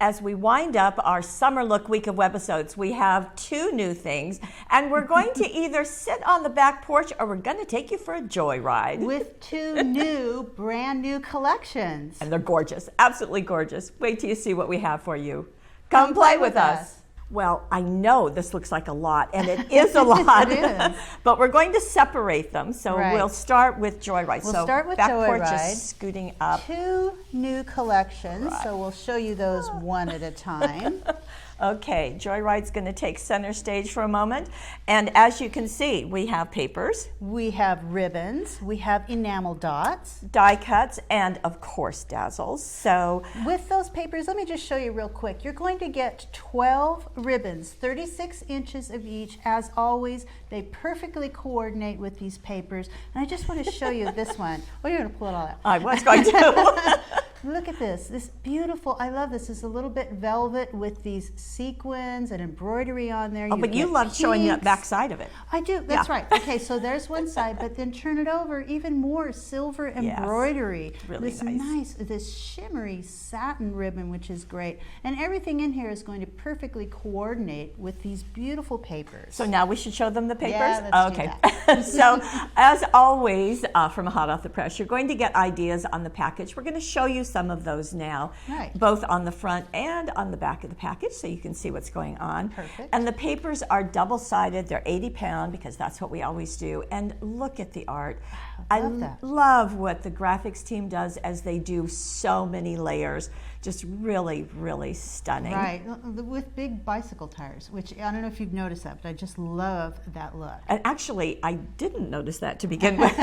as we wind up our summer look week of Webisodes, we have 2 new things, and we're going to either sit on the back porch or we're going to take you for a joyride. With 2 new, brand new collections. And they're gorgeous, absolutely gorgeous. Wait till you see what we have for you. Come play with us. Well, I know this looks like a lot, and it is a lot. It is. But we're going to separate them, so we'll start with Joyride. We'll start with back Joyride. porch is scooting up. 2 new collections, so we'll show you those one at a time. Okay, Joyride's going to take center stage for a moment. And as you can see, we have papers. We have ribbons. We have enamel dots. Die cuts, and of course, dazzles. So with those papers, let me just show you real quick. You're going to get 12 ribbons, 36 inches of each. As always, they perfectly coordinate with these papers. And I just want to show you this one. Oh, you're going to pull it all out. I was going to. Look at this beautiful, I love this. It's a little bit velvet with these sequins and embroidery on there. Oh, but you love showing the back side of it. I do, that's right. Okay, so there's one side, but then turn it over, even more silver embroidery. Yes, really nice. This shimmery satin ribbon, which is great. And everything in here is going to perfectly coordinate with these beautiful papers. So now we should show them the papers? Yeah, let's okay. do that. So as always, from Hot Off the Press, you're going to get ideas on the package. We're going to show you some of those now, both on the front and on the back of the package, so you can see what's going on. Perfect. And the papers are double-sided. They're 80-pound because that's what we always do. And look at the art. I love what the graphics team does as they do so many layers. Just really, really stunning. Right, with big bicycle tires, which I don't know if you've noticed that, but I just love that look. And actually, I didn't notice that to begin with.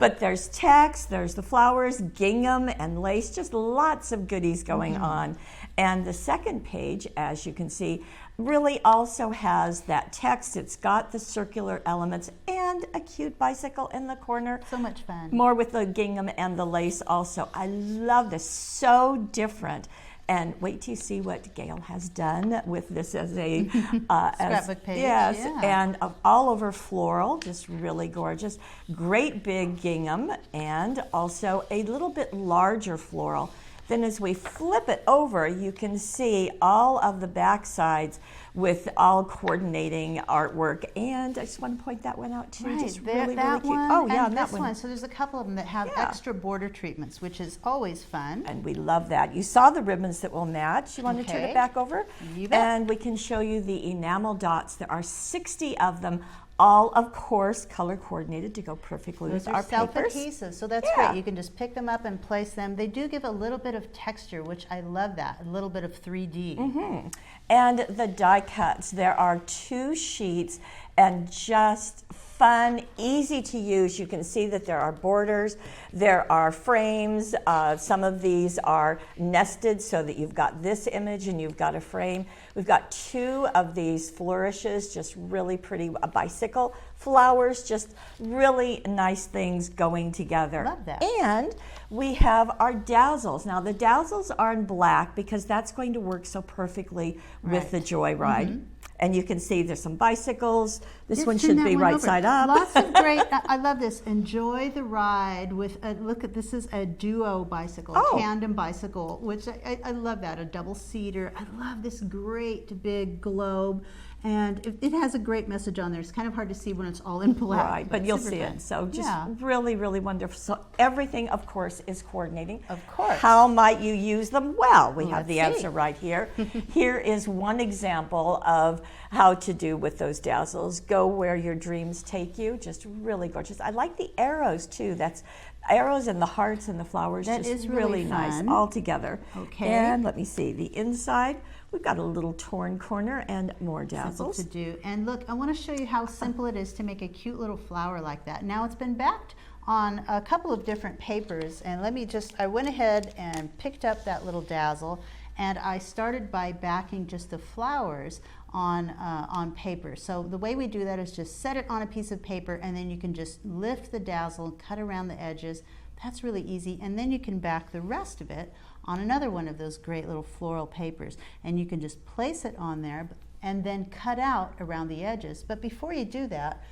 But there's text, there's the flowers, gingham and lace, just lots of goodies going on. And the second page, as you can see, really also has that text. It's got the circular elements and a cute bicycle in the corner. So much fun. More with the gingham and the lace also. I love this, so different. And wait till you see what Gail has done with this as a scrapbook page. Yes, and all over floral, just really gorgeous. Great big gingham, and also a little bit larger floral. Then as we flip it over, you can see all of the back sides with all coordinating artwork. And I just want to point that one out too. Right, just really, really cute. One, oh, yeah, and that this one. So there's a couple of them that have extra border treatments, which is always fun. And we love that. You saw the ribbons that will match. You want to turn it back over? You bet. And we can show you the enamel dots. There are 60 of them. All, of course, color coordinated to go perfectly with our papers. Those are self-adhesive, so that's great. You can just pick them up and place them. They do give a little bit of texture, which I love that, a little bit of 3D. And the die cuts, there are 2 sheets and just fun, easy to use. You can see that there are borders, there are frames. Some of these are nested so that you've got this image and you've got a frame. We've got 2 of these flourishes, just really pretty, a bicycle, flowers, just really nice things going together. Love that. And we have our dazzles. Now the dazzles are in black because that's going to work so perfectly with the Joyride. And you can see there's some bicycles. This one should be right side up. Lots of great, I love this. Enjoy the ride with, look at, this is a duo bicycle, a tandem bicycle, which I love that, a double-seater. I love this great big globe. And it has a great message on there. It's kind of hard to see when it's all in black. Right, but you'll see it. So just really, really wonderful. So everything, of course, is coordinating. Of course. How might you use them? Well, we have the answer right here. Here is one example of how to do with those dazzles. Go where your dreams take you. Just really gorgeous. I like the arrows, too. That's arrows and the hearts and the flowers. That just is really nice fun. all together. Okay. And let me see, the inside. We've got a little torn corner and more dazzles. Simple to do. And look, I want to show you how simple it is to make a cute little flower like that. Now it's been backed on a couple of different papers, and I went ahead and picked up that little dazzle, and I started by backing just the flowers on paper. So the way we do that is just set it on a piece of paper, and then you can just lift the dazzle, cut around the edges. That's really easy, and then you can back the rest of it on another one of those great little floral papers, and you can just place it on there and then cut out around the edges. But before you do that,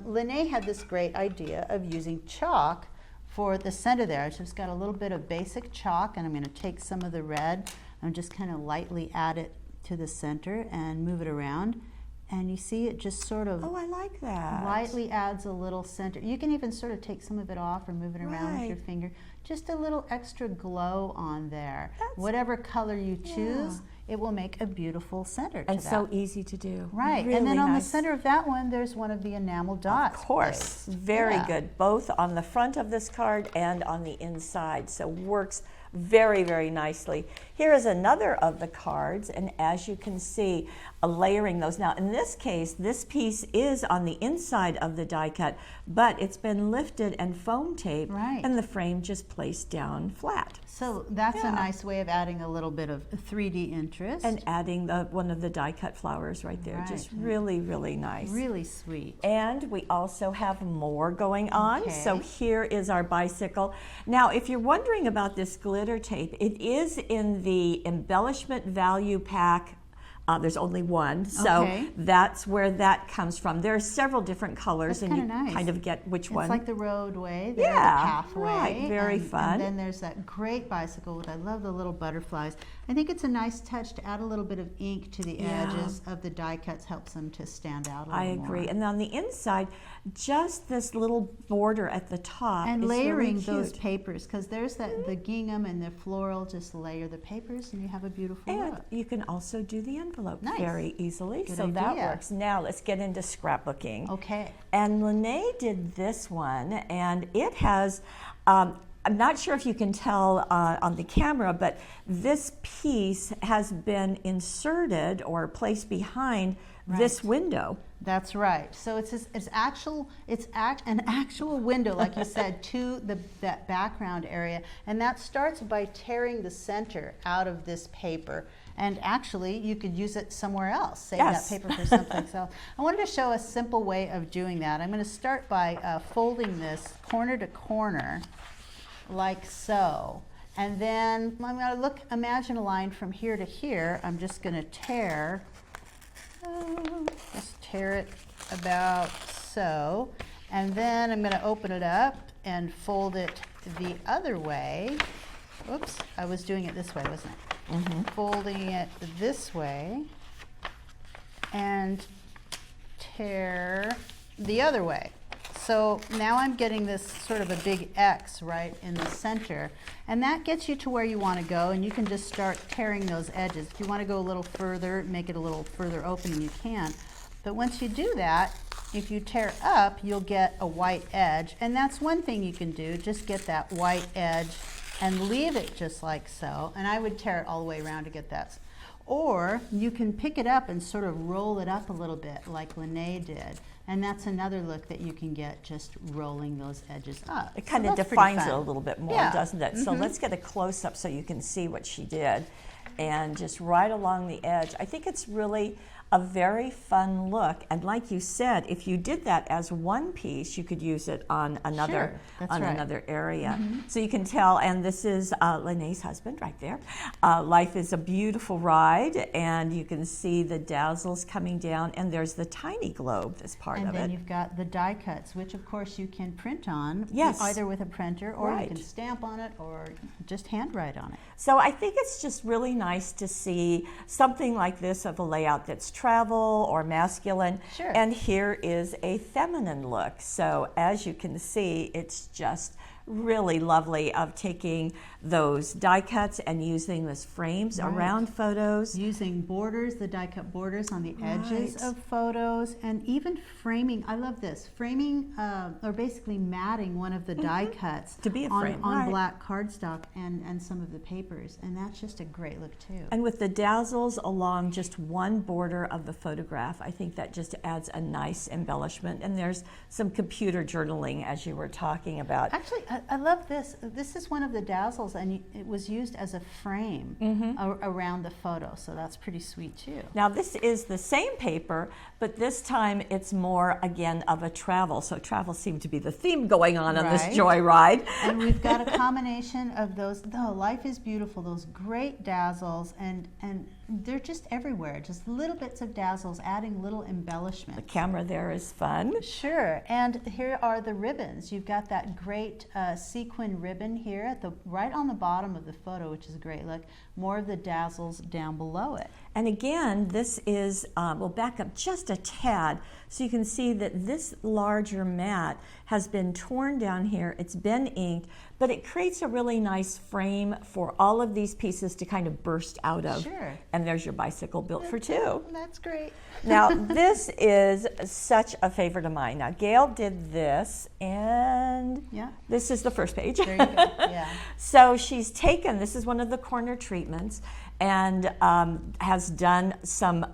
Lene had this great idea of using chalk for the center there. I just got a little bit of basic chalk, and I'm going to take some of the red I'm just kind of lightly add it to the center and move it around. And you see it just sort of I like that. lightly adds a little center. You can even sort of take some of it off or move it around with your finger. Just a little extra glow on there. Whatever color you choose, it will make a beautiful center to and that. So easy to do. Right, Really and then on nice. the center of that one, there's one of the enamel dots. Of course, placed. very good, both on the front of this card and on the inside, so works very, very nicely. Here is another of the cards, and as you can see, layering those. Now, in this case, this piece is on the inside of the die cut, but it's been lifted and foam taped, and the frame just placed down flat. So that's a nice way of adding a little bit of 3D interest. And adding one of the die cut flowers right there. Just really, really nice. Really sweet. And we also have more going on. So here is our bicycle. Now, if you're wondering about this glitter tape, it is in the embellishment value pack. There's only one, so that's where that comes from. There are several different colors, and you kind of get which one. It's like the roadway, the pathway. Right, very fun. And then there's that great bicycle with, I love the little butterflies. I think it's a nice touch to add a little bit of ink to the edges of the die cuts, helps them to stand out a little more. I agree. And on the inside, just this little border at the top. And layering those papers, because there's the gingham and the floral, just layer the papers and you have a beautiful look. You can also do the envelope very easily. So that works. Now let's get into scrapbooking. Okay. And Lene did this one, and it has, I'm not sure if you can tell on the camera, but this piece has been inserted or placed behind this window. That's right. So it's an actual window, like you said, to that background area, and that starts by tearing the center out of this paper. And actually, you could use it somewhere else. Save that paper for something else. I wanted to show a simple way of doing that. I'm going to start by folding this corner to corner, like so. And then I'm going to imagine a line from here to here. I'm just going to tear it about so. And then I'm going to open it up and fold it the other way. Oops, I was doing it this way, wasn't it? Folding it this way and tear the other way. So now I'm getting this sort of a big X right in the center, and that gets you to where you want to go, and you can just start tearing those edges. If you want to go a little further, make it a little further opening, you can. But once you do that, if you tear up, you'll get a white edge, and that's one thing you can do, just get that white edge and leave it just like so. And I would tear it all the way around to get that. Or you can pick it up and sort of roll it up a little bit like Lene did. And that's another look that you can get, just rolling those edges up. It kind of defines it a little bit more, doesn't it? So let's get a close-up so you can see what she did. And just right along the edge. I think it's really a very fun look, and like you said, if you did that as one piece, you could use it on another another area. So you can tell, and this is Lene's husband right there. Life is a beautiful ride, and you can see the dazzles coming down, and there's the tiny globe as part of it. And then you've got the die cuts, which of course you can print on, either with a printer, or you can stamp on it, or just handwrite on it. So I think it's just really nice to see something like this of a layout that's travel or masculine, and here is a feminine look. So as you can see, it's just really lovely of taking those die cuts and using those frames around photos. Using borders, the die cut borders on the edges of photos, and even framing. I love this. Framing, or basically matting one of the die cuts to be a frame on black cardstock and some of the papers, and that's just a great look too. And with the dazzles along just one border of the photograph, I think that just adds a nice embellishment. And there's some computer journaling, as you were talking about. Actually, I love this. This is one of the dazzles, and it was used as a frame around the photo, so that's pretty sweet too. Now this is the same paper, but this time it's more, again, of a travel. So travel seemed to be the theme going on this joyride. And we've got a combination of those, Life is Beautiful, those great dazzles, and they're just everywhere, just little bits of dazzles, adding little embellishments. The camera there is fun. Sure, and here are the ribbons. You've got that great sequin ribbon here at the right on the bottom of the photo, which is a great look. More of the dazzles down below it. And again, this is, we'll back up just a tad so you can see that this larger mat has been torn down here. It's been inked, but it creates a really nice frame for all of these pieces to kind of burst out of. Sure. And there's your bicycle built for two. That's great. Now, this is such a favorite of mine. Now, Gail did this, and this is the first page. There you go. Yeah. So she's taken, this is one of the corner treatments, and has done some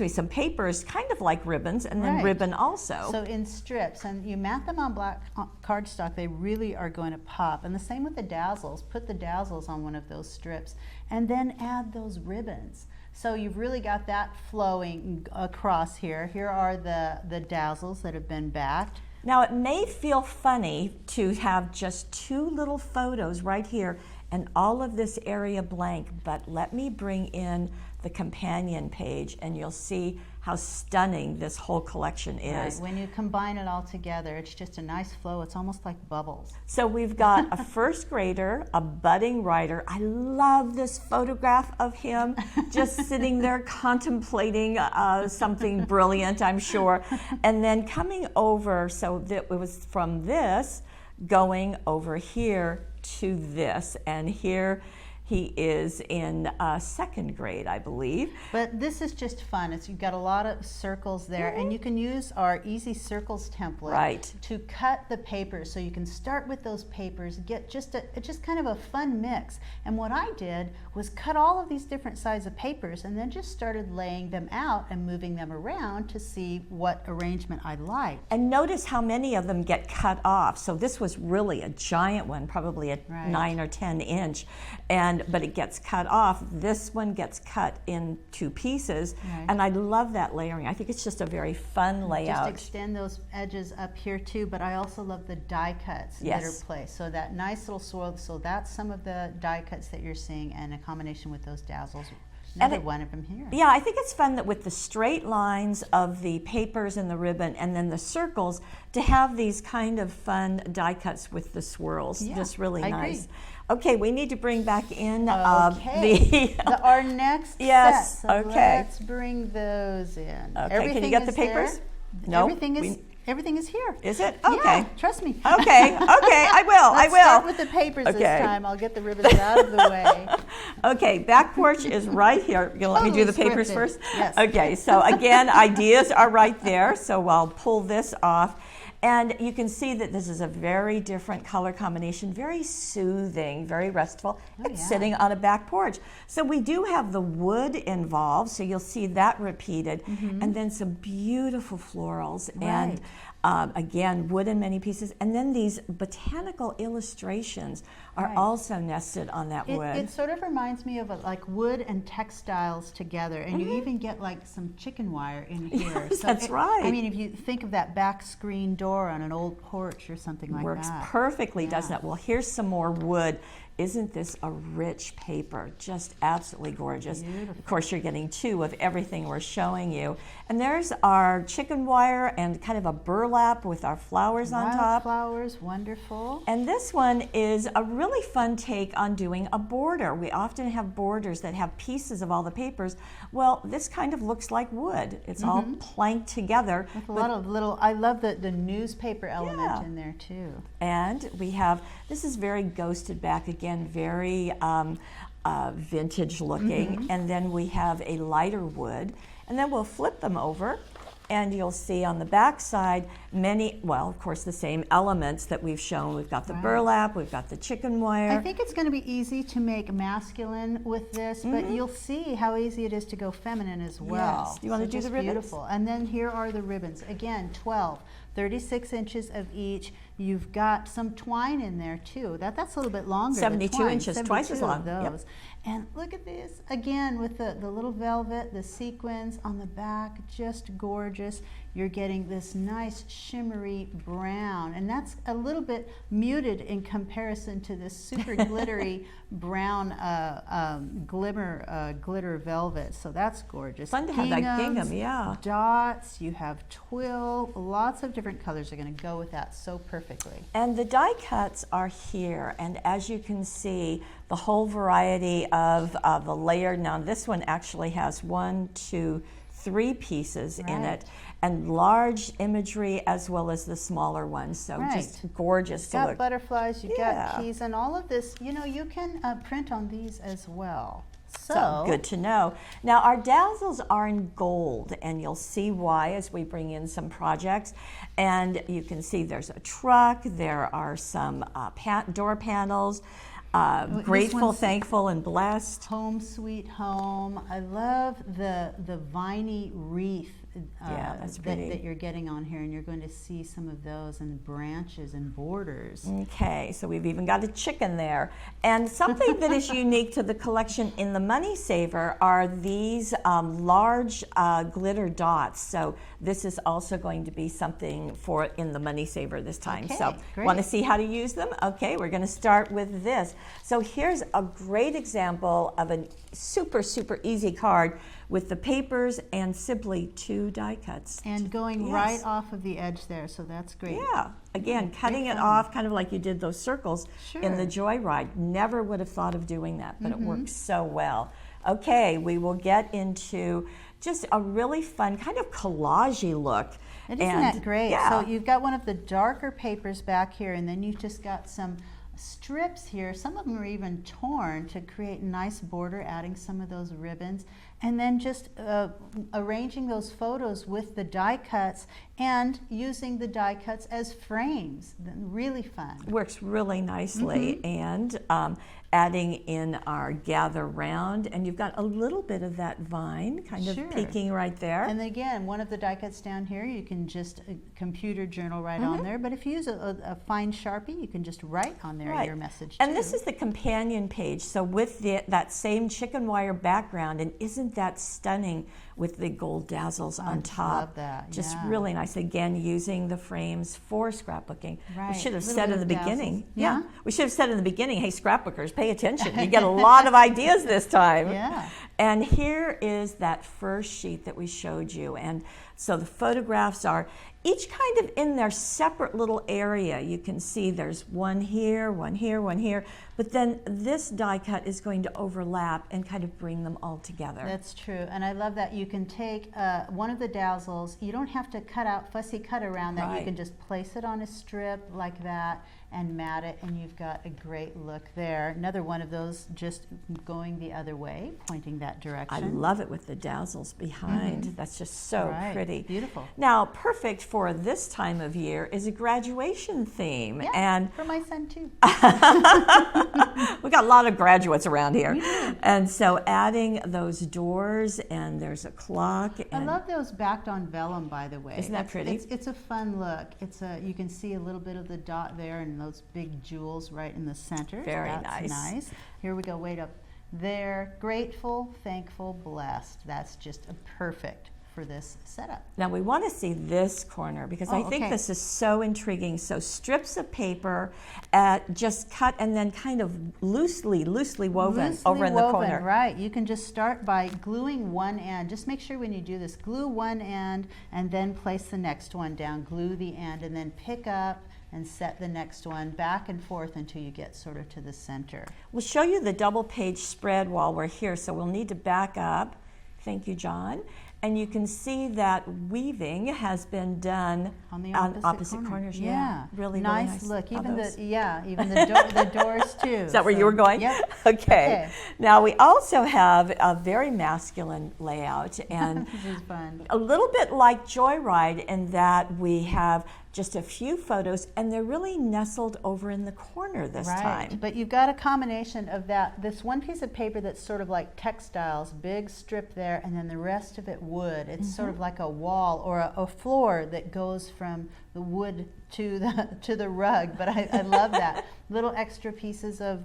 some papers, kind of like ribbons, and then ribbon also. So in strips, and you mat them on black cardstock, they really are going to pop. And the same with the dazzles. Put the dazzles on one of those strips, and then add those ribbons. So you've really got that flowing across here. Here are the dazzles that have been backed. Now, it may feel funny to have just two little photos right here and all of this area blank, but let me bring in the companion page and you'll see how stunning this whole collection is. Right. When you combine it all together, it's just a nice flow. It's almost like bubbles. So we've got a first grader, a budding writer. I love this photograph of him just sitting there contemplating something brilliant, I'm sure. And then coming over, so that it was from this going over here to this, and here he is in second grade, I believe. But this is just fun. You've got a lot of circles there, and you can use our Easy Circles template to cut the papers. So you can start with those papers, get just kind of a fun mix. And what I did was cut all of these different sizes of papers, and then just started laying them out and moving them around to see what arrangement I liked. And notice how many of them get cut off. So this was really a giant one, probably a 9 or 10 inch, but it gets cut off. This one gets cut in two pieces, and I love that layering. I think it's just a very fun layout. Just extend those edges up here too, but I also love the die cuts that are placed. So that nice little swirl, so that's some of the die cuts that you're seeing, and a combination with those dazzles. Another one of them here. Yeah, I think it's fun that with the straight lines of the papers and the ribbon and then the circles, to have these kind of fun die cuts with the swirls. Just really nice. Okay, we need to bring back in our next set. So let's bring those in. Okay, can you get the papers? No. Everything is here. Is it? Okay. Yeah, trust me. Okay, I will. Let's start with the papers this time. I'll get the ribbons out of the way. Okay, back porch is right here. You'll let me do the papers first? Yes. Okay, so again, ideas are right there. So I'll pull this off. And you can see that this is a very different color combination, very soothing, very restful. It's sitting on a back porch. So we do have the wood involved, so you'll see that repeated. And then some beautiful florals. And again, wood in many pieces. And then these botanical illustrations are also nested on that wood. It sort of reminds me of like wood and textiles together, and you even get like some chicken wire in here. So that's right. I mean, if you think of that back screen door on an old porch or something like that. Works perfectly, doesn't it? Well, here's some more wood. Isn't this a rich paper? Just absolutely gorgeous. Beautiful. Of course, you're getting two of everything we're showing you. And there's our chicken wire and kind of a burlap with our flowers on top. Flowers, wonderful. And this one is a really fun take on doing a border. We often have borders that have pieces of all the papers. Well, this kind of looks like wood. It's all planked together. With a lot of little, I love the newspaper element in there too. And we have, this is very ghosted back again, very vintage looking. And then we have a lighter wood. And then we'll flip them over, and you'll see on the back side many, well, of course, the same elements that we've shown. We've got the burlap, we've got the chicken wire. I think it's going to be easy to make masculine with this, but you'll see how easy it is to go feminine as well. Yes. Do you want to do the ribbons? Beautiful. And then here are the ribbons. Again, 12, 36 inches of each. You've got some twine in there too. That's a little bit longer. 72 inches, twice as long. Those. And look at this, again, with the little velvet, the sequins on the back, just gorgeous. you're getting this nice shimmery brown, and that's a little bit muted in comparison to this super glittery brown glitter velvet. So that's gorgeous. Fun to have that gingham, yeah. Dots, you have twill, lots of different colors are going to go with that so perfectly. And the die cuts are here, and as you can see, the whole variety of the layer. Now this one actually has 1, 2, 3 pieces in it, and large imagery as well as the smaller ones. So just gorgeous to look. You've got butterflies, you've got keys, and all of this. You know, you can print on these as well. So good to know. Now our dazzles are in gold, and you'll see why as we bring in some projects. And you can see there's a truck, there are some door panels, grateful, thankful, and blessed. Home sweet home. I love the viney wreath that's pretty. that you're getting on here, and you're going to see some of those and branches and borders. Okay, so we've even got a chicken there. And something that is unique to the collection in the Money Saver are these large glitter dots. So this is also going to be something for in the Money Saver this time. Okay, so great. Want to see how to use them? Okay, we're going to start with this. So here's a great example of a super, super easy card with the papers and simply 2 die cuts. And going right off of the edge there, so that's great. Yeah, again, cutting it off kind of like you did those circles in the Joyride. Never would have thought of doing that, but it works so well. Okay, we will get into just a really fun kind of collage-y look. Isn't that great? Yeah. So you've got one of the darker papers back here, and then you've just got some strips here. Some of them are even torn to create a nice border, adding some of those ribbons, and then just arranging those photos with the die cuts and using the die cuts as frames. Really fun. Works really nicely. And adding in our gather round, and you've got a little bit of that vine kind of peeking right there. And again, one of the die cuts down here, you can just computer journal right on there, but if you use a fine Sharpie, you can just write on there your message And this is the companion page, so with that same chicken wire background, and isn't that stunning with the gold dazzles on top? Love that. Just really nice. Again, using the frames for scrapbooking. We should have said in the beginning. We should have said in the beginning, hey, scrapbookers, pay attention. You get a lot of ideas this time. And here is that first sheet that we showed you. And so the photographs are each kind of in their separate little area. You can see there's one here, one here, one here, but then this die cut is going to overlap and kind of bring them all together. That's true, and I love that you can take one of the dazzles. You don't have to fussy cut around that. You can just place it on a strip like that and mat it, and you've got a great look there. Another one of those just going the other way, pointing that direction. I love it with the dazzles behind. That's just so pretty. Beautiful. Now, perfect for this time of year is a graduation theme. And for my son too. We got a lot of graduates around here. And so adding those doors, and there's a clock. And I love those backed on vellum, by the way. Isn't that pretty? It's a fun look. You can see a little bit of the dot there and those big jewels right in the center. Very That's nice. Here we go, wait up there. Grateful, thankful, blessed. That's just a perfect for this setup. Now we want to see this corner because I think this is so intriguing. So strips of paper just cut and then kind of loosely woven over in the corner. Right. You can just start by gluing one end. Just make sure when you do this, glue one end and then place the next one down. Glue the end and then pick up and set the next one back and forth until you get sort of to the center. We'll show you the double page spread while we're here, so we'll need to back up. Thank you, John. And you can see that weaving has been done on the opposite corners. Yeah, really nice nice look. Even the doors too. Is that where you were going? Yep. Okay. Now we also have a very masculine layout, and this is fun. A little bit like Joyride in that we have just a few photos, and they're really nestled over in the corner this time. But you've got a combination of this one piece of paper that's sort of like textiles, big strip there, and then the rest of it wood. It's sort of like a wall or a floor that goes from the wood to the rug, but I love that. Little extra pieces of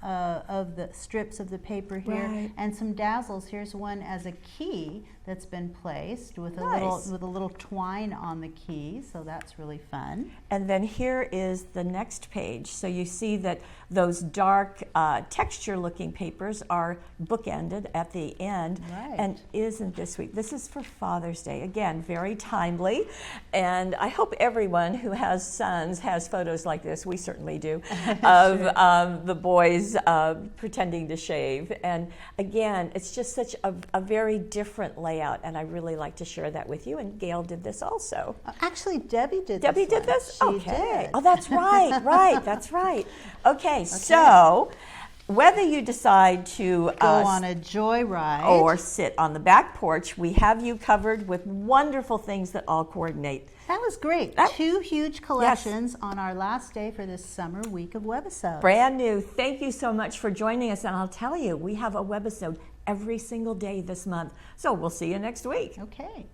the strips of the paper here, Right. and some dazzles. Here's one as a key that's been placed with Nice. a little twine on the key, so that's really fun. And then here is the next page. So you see that those dark texture looking papers are bookended at the end. Right. And isn't this sweet? This is for Father's Day. Again, very timely. And I hope everyone who has sons has photos like this. We certainly do. Of the boys pretending to shave. And again, it's just such a very different layout. And I really like to share that with you. And Gail did this also. Actually, Debbie did Debbie this did one. this? She Okay. did. Oh, that's right, right, that's right. Okay, so whether you decide to Go on a joyride. or sit on the back porch, we have you covered with wonderful things that all coordinate. That was great. That- 2 huge collections on our last day for this summer week of Webisodes. Brand new. Thank you so much for joining us. And I'll tell you, we have a webisode every single day this month. So we'll see you next week. Okay.